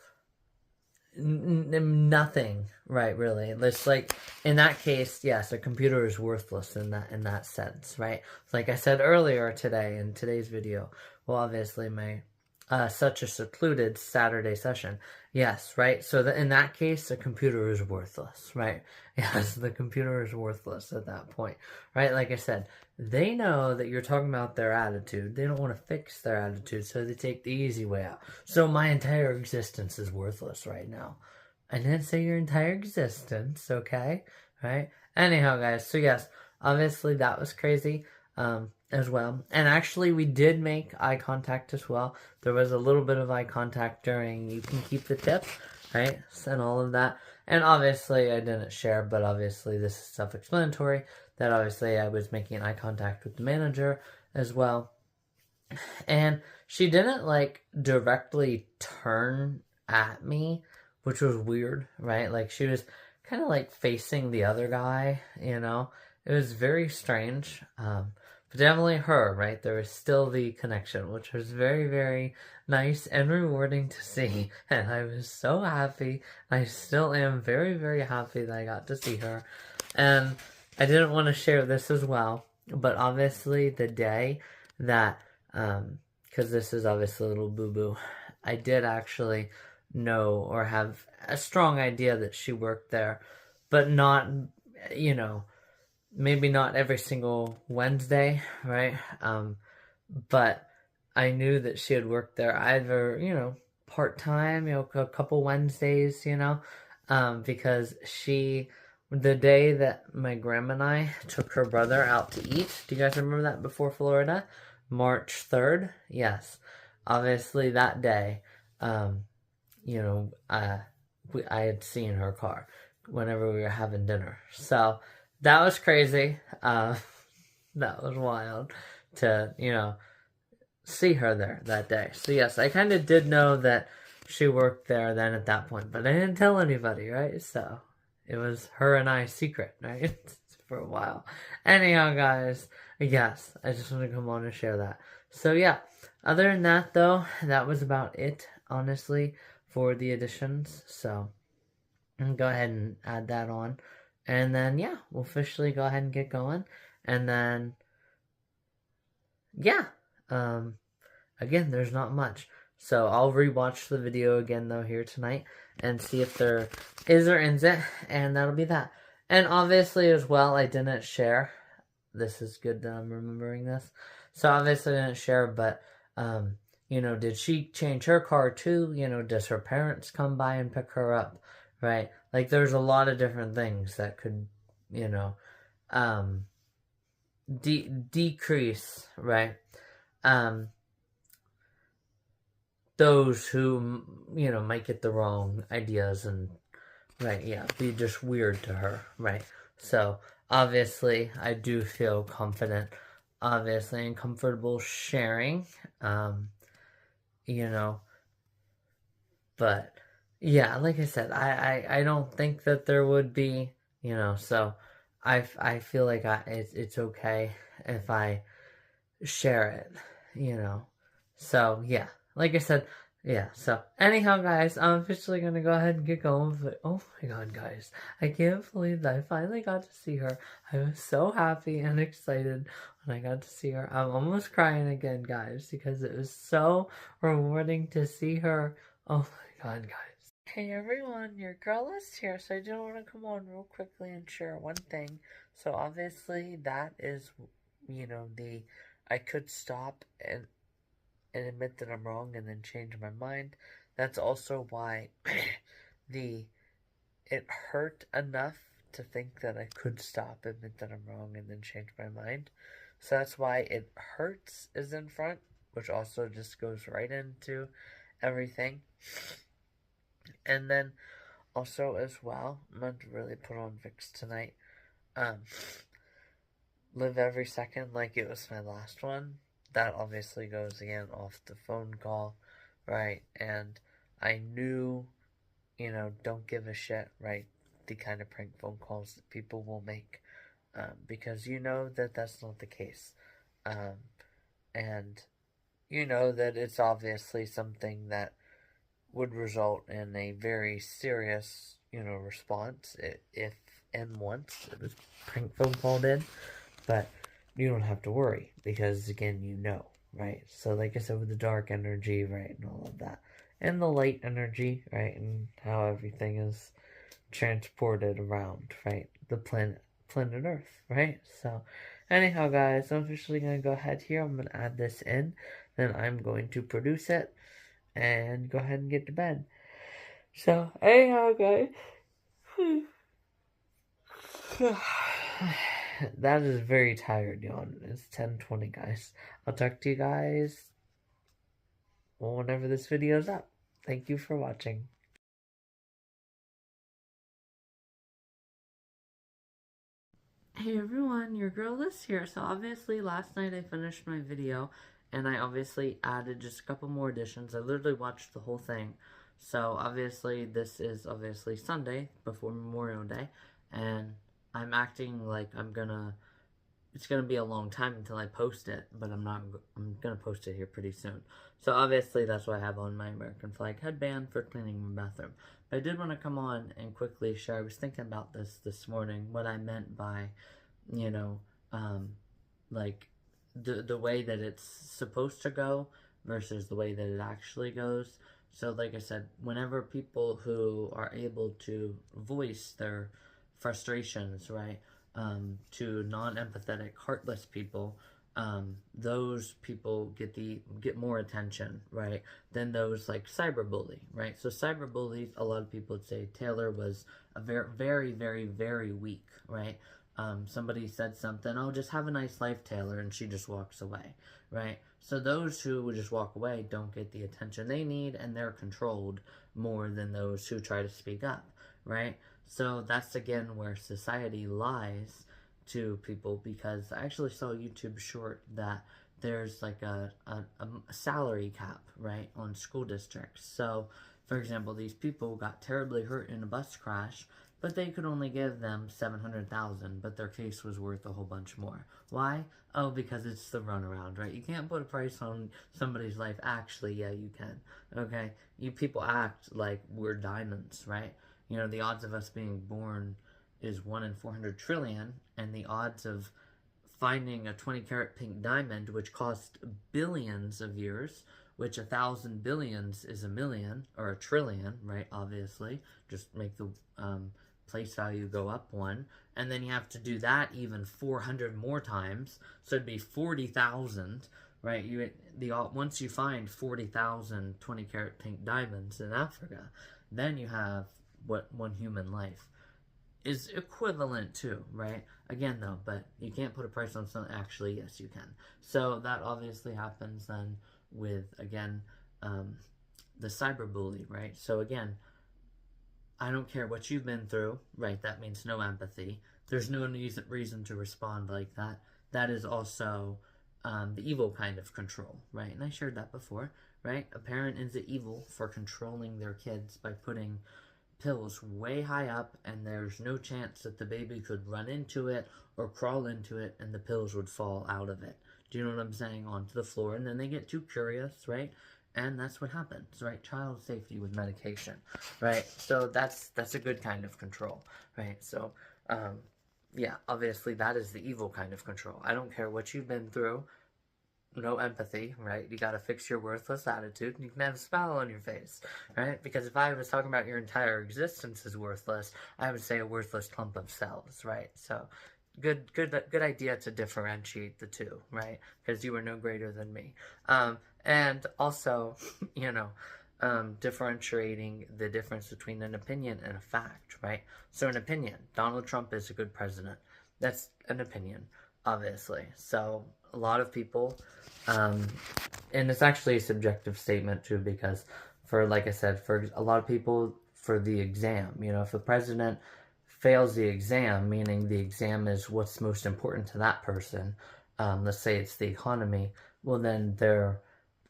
nothing, right? Really, it's like in that case, yes, a computer is worthless in that sense, right? Like I said earlier today in today's video, well, obviously my such a secluded Saturday session, yes, right? So in that case, a computer is worthless, right? Yes, the computer is worthless at that point, right? Like I said, they know that you're talking about their attitude. They don't want to fix their attitude, so they take the easy way out. So my entire existence is worthless right now. I didn't say your entire existence, okay? Right? Anyhow, guys, so yes, obviously that was crazy as well. And actually, we did make eye contact as well. There was a little bit of eye contact during You Can Keep the Tip. right? And all of that. And obviously I didn't share, but obviously this is self-explanatory, that obviously I was making eye contact with the manager as well. And she didn't like directly turn at me, which was weird, right? Like she was kind of like facing the other guy, you know? It was very strange. But definitely her, right? There was still the connection, which was very, very nice and rewarding to see. And I was so happy. I still am very, very happy that I got to see her. And I didn't want to share this as well, but obviously the day that, because this is obviously a little boo-boo, I did actually know or have a strong idea that she worked there, but not, you know, maybe not every single Wednesday, right? But I knew that she had worked there either, you know, part-time, you know, a couple Wednesdays, you know, because the day that my grandma and I took her brother out to eat, do you guys remember that before Florida? March 3rd? Yes. Obviously that day, you know, I had seen her car whenever we were having dinner. So that was crazy. That was wild to, you know, see her there that day. So yes, I kind of did know that she worked there then at that point, but I didn't tell anybody, right? So it was her and I's secret, right? For a while. Anyhow, guys, yes, I just want to come on and share that. So yeah, other than that though, that was about it, honestly, for the additions. So and go ahead and add that on. And then, yeah, we'll officially go ahead and get going. And then, yeah, again, there's not much. So I'll rewatch the video again, though, here tonight and see if there is or isn't. And that'll be that. And obviously, as well, I didn't share. This is good that I'm remembering this. So obviously, I didn't share, but, you know, did she change her car too? You know, does her parents come by and pick her up? Right? Like, there's a lot of different things that could, you know, decrease, right? Those who, you know, might get the wrong ideas and, right, yeah, be just weird to her, right? So, obviously, I do feel confident, obviously, and comfortable sharing, you know, but yeah, like I said, I don't think that there would be, you know, so I feel like it's okay if I share it, you know. So yeah, like I said, yeah. So anyhow, guys, I'm officially gonna go ahead and get going. But oh my god, guys, I can't believe that I finally got to see her. I was so happy and excited when I got to see her. I'm almost crying again, guys, because it was so rewarding to see her. Oh my god, guys. Hey everyone, your girl is here, so I just want to come on real quickly and share one thing. So obviously that is, you know, I could stop and admit that I'm wrong and then change my mind. That's also why it hurt enough to think that I could stop, admit that I'm wrong, and then change my mind. So that's why it hurts is in front, which also just goes right into everything. And then also as well, I'm going to really put on Vicks tonight. Live every second like it was my last one. That obviously goes again off the phone call, right? And I knew, you know, don't give a shit, right? The kind of prank phone calls that people will make, because you know that that's not the case, and you know that it's obviously something that would result in a very serious, you know, response if and once it was prank phone called in. But you don't have to worry because, again, you know, right? So, like I said, with the dark energy, right, and all of that, and the light energy, right, and how everything is transported around, right, the planet Earth, right? So, anyhow, guys, I'm officially going to go ahead here. I'm going to add this in. Then I'm going to produce it and go ahead and get to bed. So, anyhow, guys, that is very tired, yawn. It's 10:20, guys. I'll talk to you guys whenever this video's up. Thank you for watching. Hey everyone, your girl Liz here. So obviously last night I finished my video and I obviously added just a couple more additions. I literally watched the whole thing. So obviously this is obviously Sunday before Memorial Day and I'm acting like it's gonna be a long time until I post it, but I'm gonna post it here pretty soon. So obviously that's why I have on my American flag headband for cleaning my bathroom. But I did want to come on and quickly share. I was thinking about this morning, what I meant by, you know, like the way that it's supposed to go versus the way that it actually goes. So like I said, whenever people who are able to voice their frustrations, right, to non-empathetic, heartless people, those people get more attention, right, than those like cyberbully, right? So cyberbullies, a lot of people would say Taylor was a very, very, very, very weak, right? Somebody said something, oh, just have a nice life, Taylor, and she just walks away, right? So those who would just walk away don't get the attention they need, and they're controlled more than those who try to speak up, right? So that's again where society lies to people, because I actually saw a YouTube short that there's like a salary cap, right, on school districts. So, for example, these people got terribly hurt in a bus crash, but they could only give them $700,000, but their case was worth a whole bunch more. Why? Oh, because it's the runaround, right? You can't put a price on somebody's life. Actually, yeah, you can. Okay? You people act like we're diamonds, right? You know, the odds of us being born is 1 in 400 trillion, and the odds of finding a 20-carat pink diamond, which cost billions of years, which 1,000 billions is a million, or a trillion, right, obviously, just make the place value go up 1, and then you have to do that even 400 more times, so it'd be 40,000, right? Once you find 40,000 20-carat pink diamonds in Africa, then you have what one human life is equivalent to, right? Again, though, but you can't put a price on something. Actually, yes, you can. So that obviously happens then with, again, the cyberbully, right? So again, I don't care what you've been through, right? That means no empathy. There's no reason to respond like that. That is also the evil kind of control, right? And I shared that before, right? A parent is evil for controlling their kids by putting pills way high up, and there's no chance that the baby could run into it or crawl into it and the pills would fall out of it. Do you know what I'm saying? Onto the floor, and then they get too curious, right? And that's what happens, right? Child safety with medication, right? So that's a good kind of control, right? So, yeah, obviously that is the evil kind of control. I don't care what you've been through. No empathy, right? You gotta fix your worthless attitude, and you can have a smile on your face, right? Because if I was talking about your entire existence is worthless, I would say a worthless clump of cells, right? So, good idea to differentiate the two, right? Because you are no greater than me. And also, you know, differentiating the difference between an opinion and a fact, right? So an opinion, Donald Trump is a good president. That's an opinion, obviously. So a lot of people, and it's actually a subjective statement too, because for, like I said, for a lot of people, for the exam, you know, if a president fails the exam, meaning the exam is what's most important to that person, let's say it's the economy, well then they're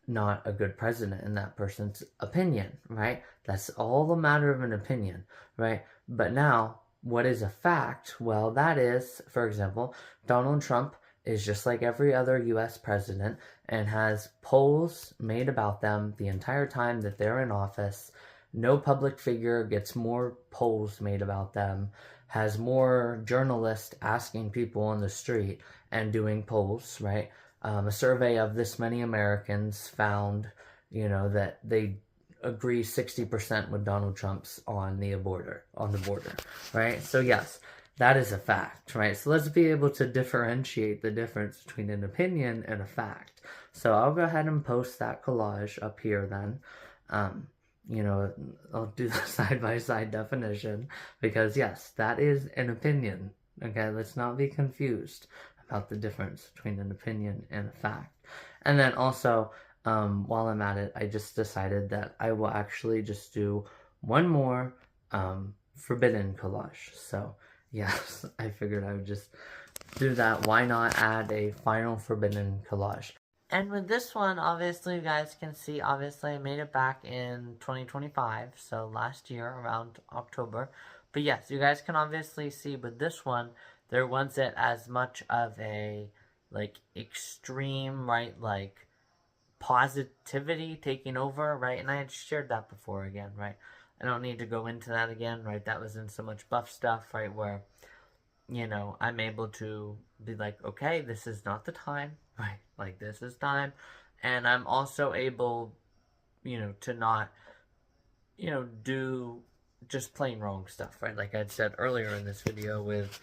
not a good president in that person's opinion, right? That's all a matter of an opinion, right? But now, what is a fact? Well, that is, for example, Donald Trump is just like every other U.S. president and has polls made about them the entire time that they're in office. No public figure gets more polls made about them, has more journalists asking people on the street and doing polls, right? A survey of this many Americans found, you know, that they agree 60% with Donald Trump's on the border, right? So yes, that is a fact, right? So let's be able to differentiate the difference between an opinion and a fact. So I'll go ahead and post that collage up here then. You know, I'll do the side-by-side definition because yes, that is an opinion. Okay, let's not be confused about the difference between an opinion and a fact. And then also, while I'm at it, I just decided that I will actually just do one more forbidden collage. So yes, I figured I would just do that. Why not add a final forbidden collage? And with this one, obviously, you guys can see, obviously, I made it back in 2025, so last year, around October. But yes, you guys can obviously see with this one, there wasn't as much of a, like, extreme, right, like, positivity taking over, right? And I had shared that before again, right? I don't need to go into that again, right? That was in so much buff stuff, right, where, you know, I'm able to be like, okay, this is not the time, right? Like, this is time. And I'm also able, you know, to not, you know, do just plain wrong stuff, right? Like I said earlier in this video with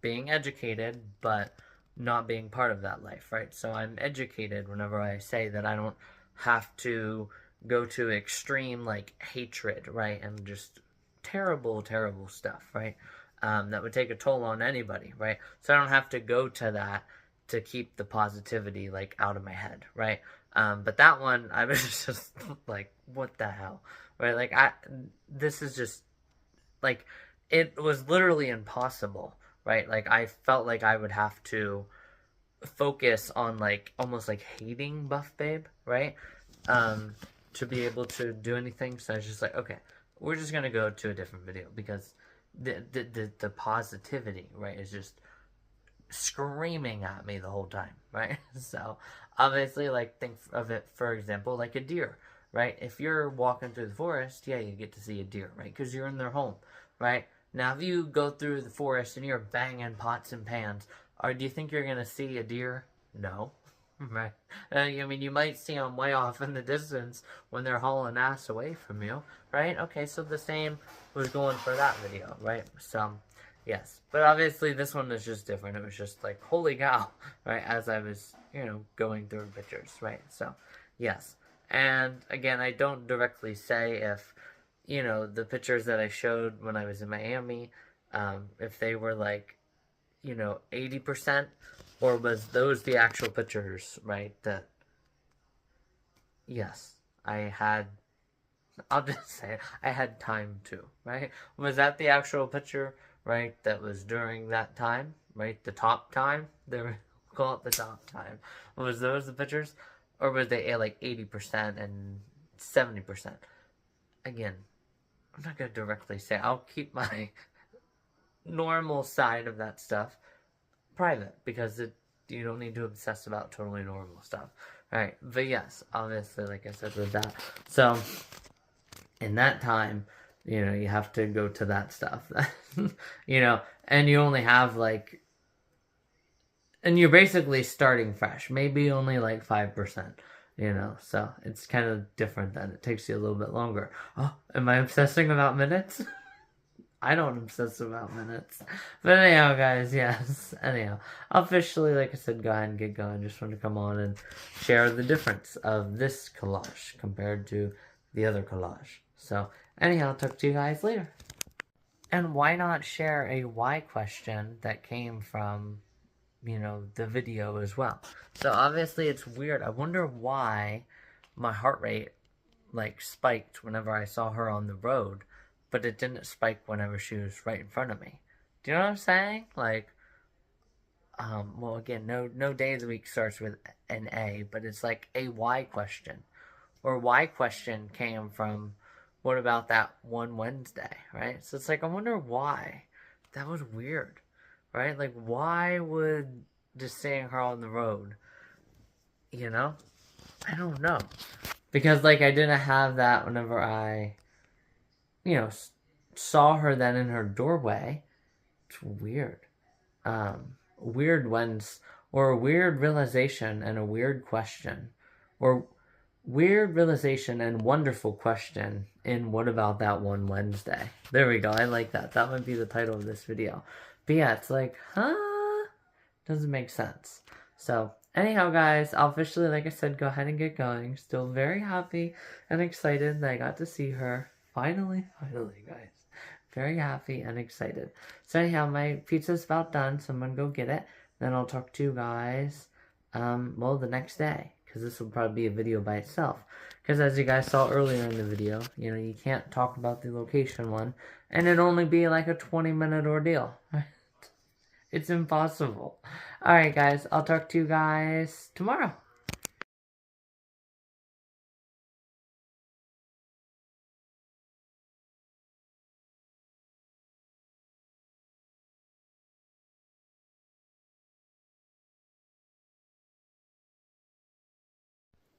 being educated, but not being part of that life, right? So I'm educated whenever I say that I don't have to go to extreme, like, hatred, right? And just terrible, terrible stuff, right? That would take a toll on anybody, right? So I don't have to go to that to keep the positivity, like, out of my head, right? But that one, I was just like, what the hell, right? Like, this is just, like, it was literally impossible, right? Like, I felt like I would have to focus on, like, almost like hating Buff Babe, right? To be able to do anything. So I was just like, okay, we're just gonna go to a different video because the positivity, right, is just screaming at me the whole time, right? So obviously, like, think of it, for example, like a deer, right? If you're walking through the forest, yeah, you get to see a deer, right? Because you're in their home, right? Now, if you go through the forest and you're banging pots and pans, or do you think you're gonna see a deer? No. Right. I mean, you might see them way off in the distance when they're hauling ass away from you, right? Okay, so the same was going for that video, right? So, yes. But obviously, this one is just different. It was just like, holy cow, right? As I was, you know, going through pictures, right? So, yes. And again, I don't directly say if, you know, the pictures that I showed when I was in Miami, if they were like, you know, 80%, or was those the actual pictures, right? That, yes, I had, I'll just say it, I had time to, right? Was that the actual picture, right, that was during that time, right? The top time? They were, call it the top time. Was those the pictures? Or was they like 80% and 70%? Again, I'm not going to directly say. I'll keep my normal side of that stuff private because you don't need to obsess about totally normal stuff. Alright, but yes, obviously, like I said with that. So, in that time, you know, you have to go to that stuff. You know, and you only have like, and you're basically starting fresh. Maybe only like 5%. You know, so it's kind of different then. It takes you a little bit longer. Oh, am I obsessing about minutes? I don't obsess about minutes. But anyhow, guys, yes. Anyhow, officially, like I said, go ahead and get going. Just want to come on and share the difference of this collage compared to the other collage. So, anyhow, I'll talk to you guys later. And why not share a why question that came from, you know, the video as well. So, obviously, it's weird. I wonder why my heart rate, like, spiked whenever I saw her on the road, but it didn't spike whenever she was right in front of me. Do you know what I'm saying? Like, well, again, no day of the week starts with an A, but it's like a why question. Or why question came from, what about that one Wednesday, right? So it's like, I wonder why. That was weird, right? Like, why would just seeing her on the road, you know? I don't know. Because, like, I didn't have that whenever I, you know, saw her then in her doorway. It's weird. Weird ones, or a weird realization and a weird question, or weird realization and wonderful question in What About That One Wednesday. There we go. I like that. That might be the title of this video. But yeah, it's like, huh? Doesn't make sense. So, anyhow, guys, I'll officially, like I said, go ahead and get going. Still very happy and excited that I got to see her. Finally, guys. Very happy and excited. So anyhow, my pizza's about done, so I'm going to go get it. Then I'll talk to you guys, well, the next day. Because this will probably be a video by itself. Because as you guys saw earlier in the video, you know, you can't talk about the location one and it'd only be like a 20-minute ordeal. It's impossible. Alright guys, I'll talk to you guys tomorrow.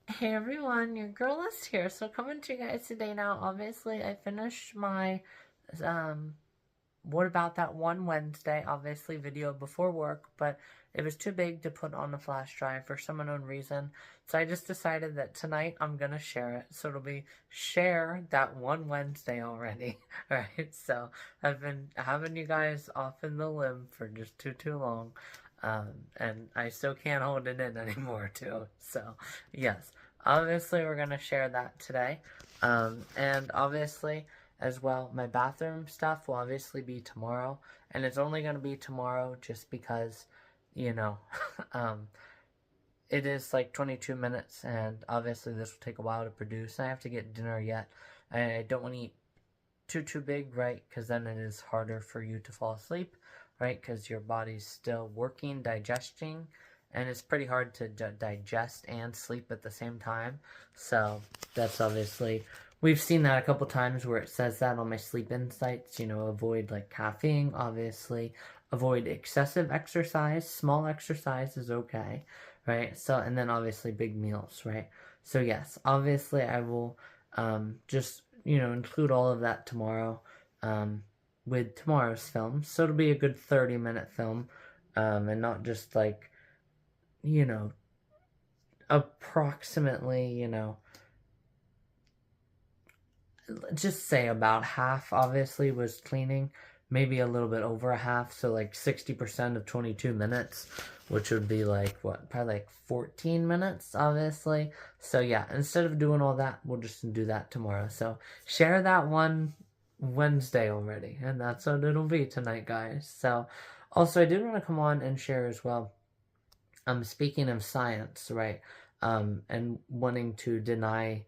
Hey everyone, your girl is here. So coming to you guys today now. Obviously, I finished my what about that one Wednesday, obviously video before work, but it was too big to put on the flash drive for some unknown reason. So I just decided that tonight I'm gonna share it. So it'll be share that one Wednesday already. Alright, so I've been having you guys off in the limb for just too long. And I still can't hold it in anymore too. So yes, obviously we're gonna share that today. And obviously as well, my bathroom stuff will obviously be tomorrow, and it's only gonna be tomorrow just because, you know, it is like 22 minutes, and obviously this will take a while to produce. I have to get dinner yet. I don't want to eat too big, right? Because then it is harder for you to fall asleep, right? Because your body's still working, digesting, and it's pretty hard to digest and sleep at the same time. So that's obviously, we've seen that a couple times where it says that on my sleep insights, you know, avoid like caffeine, obviously, avoid excessive exercise. Small exercise is okay, right? So, and then obviously big meals, right? So yes, obviously I will just, you know, include all of that tomorrow with tomorrow's film. So it'll be a good 30-minute film, and not just like, you know, approximately, you know, just say about half obviously was cleaning, maybe a little bit over a half, so like 60% of 22 minutes, which would be like, what, probably like 14 minutes, obviously. So yeah, instead of doing all that, we'll just do that tomorrow. So share that one Wednesday already, and that's what it'll be tonight, guys. So also, I did want to come on and share as well, speaking of science, right, and wanting to deny,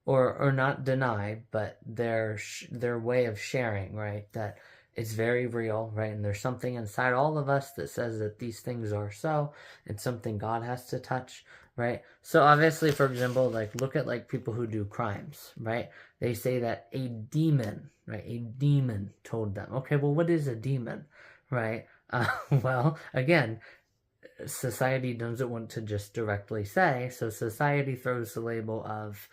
or not deny, but their way of sharing, right, that it's very real, right, and there's something inside all of us that says that these things are so, it's something God has to touch, right? So obviously, for example, like, look at like people who do crimes, right? They say that a demon, right, a demon told them. Okay, well, what is a demon, right? Well, again, society doesn't want to just directly say, so society throws the label of,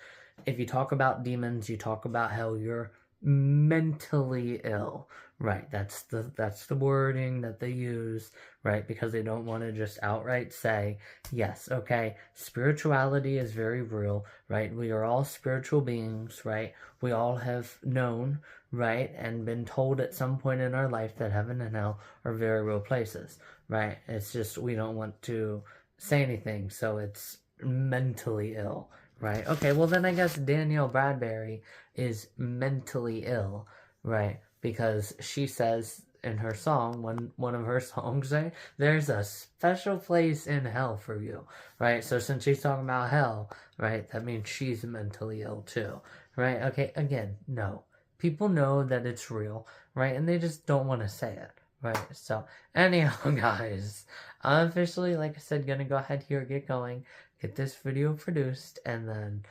if you talk about demons, you talk about hell, you're mentally ill, right? That's the wording that they use, right? Because they don't want to just outright say, yes, okay, spirituality is very real, right? We are all spiritual beings, right? We all have known, right, and been told at some point in our life that heaven and hell are very real places, right? It's just we don't want to say anything, so it's mentally ill, right? Okay, well then I guess Danielle Bradbury is mentally ill, right? Because she says in her song, one of her songs, right, there's a special place in hell for you, right? So since she's talking about hell, right, that means she's mentally ill too, right? Okay, again, no. People know that it's real, right? And they just don't want to say it, right? So anyhow, guys, I'm officially, like I said, gonna go ahead here, get going, get this video produced, and then,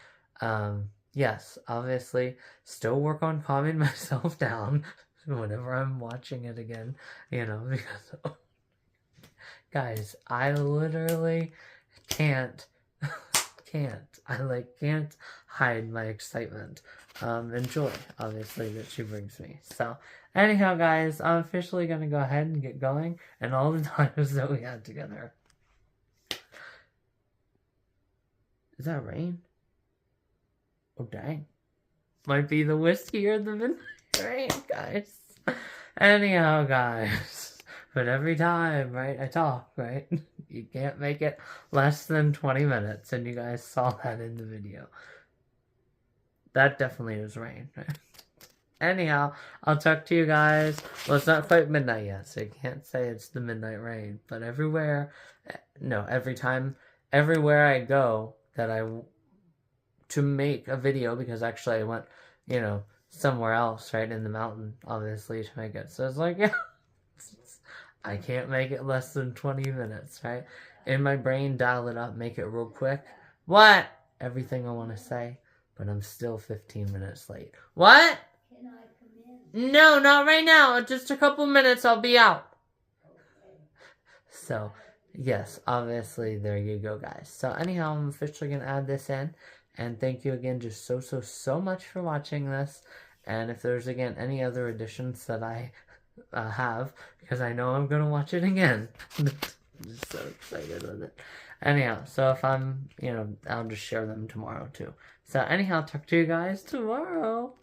yes, obviously, still work on calming myself down whenever I'm watching it again, you know, because, guys, I literally can't hide my excitement, and joy, obviously, that she brings me. So, anyhow, guys, I'm officially gonna go ahead and get going, and all the times that we had together. Is that rain? Oh, dang. Might be the whiskey or the midnight rain, guys. Anyhow, guys. But every time, right, I talk, right, you can't make it less than 20 minutes, and you guys saw that in the video. That definitely is rain. Anyhow, I'll talk to you guys. Well, it's not quite midnight yet, so you can't say it's the midnight rain. But everywhere, no, everywhere I go that to make a video, because actually I went, you know, somewhere else, right, in the mountain, obviously, to make it. So it's like, yeah, I can't make it less than 20 minutes, right? In my brain, dial it up, make it real quick. What? Everything I want to say, but I'm still 15 minutes late. What? Can I come in? No, not right now. In just a couple minutes, I'll be out. So, yes, obviously, there you go, guys. So, anyhow, I'm officially going to add this in. And thank you again just so much for watching this. And if there's, again, any other additions that I have, because I know I'm going to watch it again. I'm so excited with it. Anyhow, so if I'm, I'll just share them tomorrow, too. So, anyhow, talk to you guys tomorrow.